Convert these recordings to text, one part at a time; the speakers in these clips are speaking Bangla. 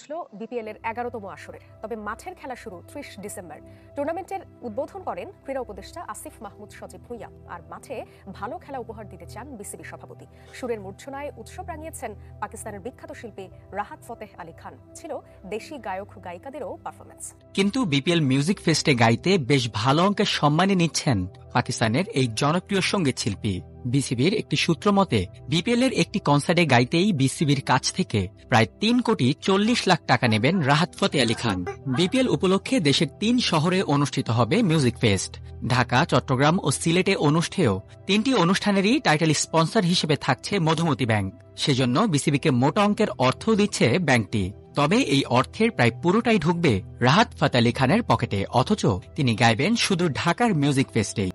বসলো বিপিএল এর 11তম আসরের। তবে মাঠের খেলা শুরু 30 ডিসেম্বর। টুর্নামেন্টের উদ্বোধন করেন ক্রীড়া উপদেষ্টা আসিফ মাহমুদ সজীব ভুঁইয়া। আর মাঠে ভালো খেলা উপহার দিতে চান বিসিবি সভাপতি। সুরের মূর্ছনায় উৎসব রাঙিয়েছেন পাকিস্তানের বিখ্যাত শিল্পী রাহাত ফতেহ আলী খান। ছিল দেশি গায়ক গায়িকাদেরও পারফরমেন্স। কিন্তু বিপিএল মিউজিক ফেস্টে গাইতে বেশ ভালো অঙ্কের সম্মানে নিচ্ছেন পাকিস্তানের এই জনপ্রিয় সঙ্গীত শিল্পী। বিসিবির একটি সূত্র মতে বিপিএল এর একটি কনসার্টে গাইতেই বিসিবির কাছ থেকে প্রায় 3,40,00,000 টাকা নেবেন রাহাত ফতেহ আলী খান। বিপিএল উপলক্ষে দেশের 3 শহরে অনুষ্ঠিত হবে মিউজিক ফেস্ট। ঢাকা, চট্টগ্রাম ও সিলেটে অনুষ্ঠেয় 3টি অনুষ্ঠানেরই টাইটেল স্পন্সর হিসেবে থাকছে মধুমতি ব্যাংক। সেজন্য বিসিবিকে মোটা অঙ্কের অর্থ দিচ্ছে ব্যাংকটি। তবে এই অর্থের প্রায় পুরোটাই ঢুকবে রাহাত ফতেহ আলী খানের পকেটে, অথচ তিনি গাইবেন শুধু ঢাকার মিউজিক ফেস্টেই।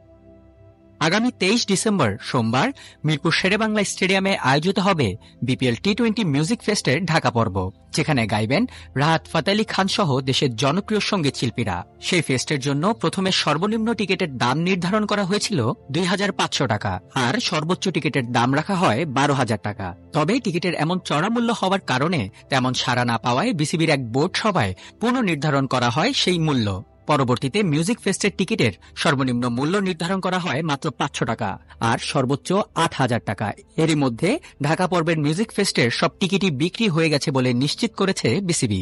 আগামী 23 ডিসেম্বর সোমবার মিরপুর শেরেবাংলা স্টেডিয়ামে আয়োজিত হবে বিপিএল টি-20 মিউজিক ফেস্টের ঢাকা পর্ব, যেখানে গাইবেন রাহাত ফতেহ আলী খান সহ দেশের জনপ্রিয় সঙ্গীত শিল্পীরা। সেই ফেস্টের জন্য প্রথমে সর্বনিম্ন টিকিটের দাম নির্ধারণ করা হয়েছিল 2,500 টাকা, আর সর্বোচ্চ টিকিটের দাম রাখা হয় 12,000 টাকা। তবে টিকিটের এমন চড়া মূল্য হওয়ার কারণে তেমন সাড়া না পাওয়ায় বিসিবির এক বোর্ড সভায় পুনর্নির্ধারণ করা হয় সেই মূল্য। পরবর্তীতে মিউজিক ফেস্টের টিকিটের সর্বনিম্ন মূল্য নির্ধারণ করা হয় মাত্র 500 টাকা আর সর্বোচ্চ 8,000 টাকা। এরই মধ্যে ঢাকা পর্বের মিউজিক ফেস্টের সব টিকিটই বিক্রি হয়ে গেছে বলে নিশ্চিত করেছে বিসিবি।